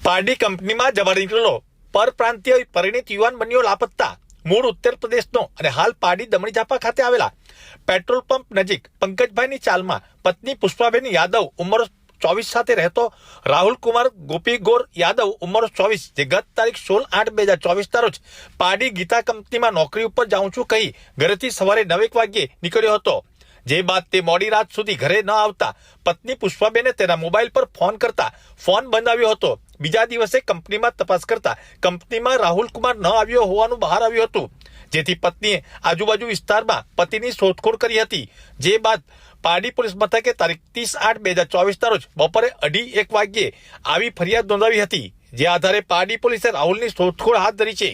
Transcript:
પારડી કંપનીમાં જવા નીકળેલો પરપ્રાંતીય પરિણીત યુવાન બન્યો લાપત્તા। મૂળ ઉત્તર પ્રદેશનો અને હાલ પારડી દમણી ઝાપા ખાતે આવેલા પેટ્રોલ પંપ નજીક પંકજભાઈની ચાલમાં પત્ની પુષ્પાબેન યાદવ ઉંમર 24 સાથે રહેતો રાહુલ કુમાર ગોપીગોર યાદવ ઉંમર 24 જે ગત તારીખ 16/8/2024 રોજ પારડી ગીતા કંપનીમાં નોકરી ઉપર જાઉં છું કહી ઘરેથી સવારે 9 વાગ્યે નીકળ્યો હતો। જે બાદ તે મોડી રાત સુધી ઘરે ન આવતા પત્ની પુષ્પાબેને તેના મોબાઈલ પર ફોન કરતા ફોન બંધ આવ્યો હતો। બીજા દિવસે કંપનીમાં તપાસ કરતા કંપનીમાં રાહુલ કુમાર ન આવ્યો હોવાનું બહાર આવ્યું હતું, જેથી પત્નીએ આજુબાજુ વિસ્તારમાં પતિની શોધખોળ કરી હતી। જે બાદ પારડી પોલીસ મથકે તારીખ 30/8/2024 રોજ બપોરે 2:30-1 વાગ્યે આવી ફરિયાદ નોંધાવી હતી, જે આધારે પારડી પોલીસે રાહુલની શોધખોળ હાથ ધરી છે।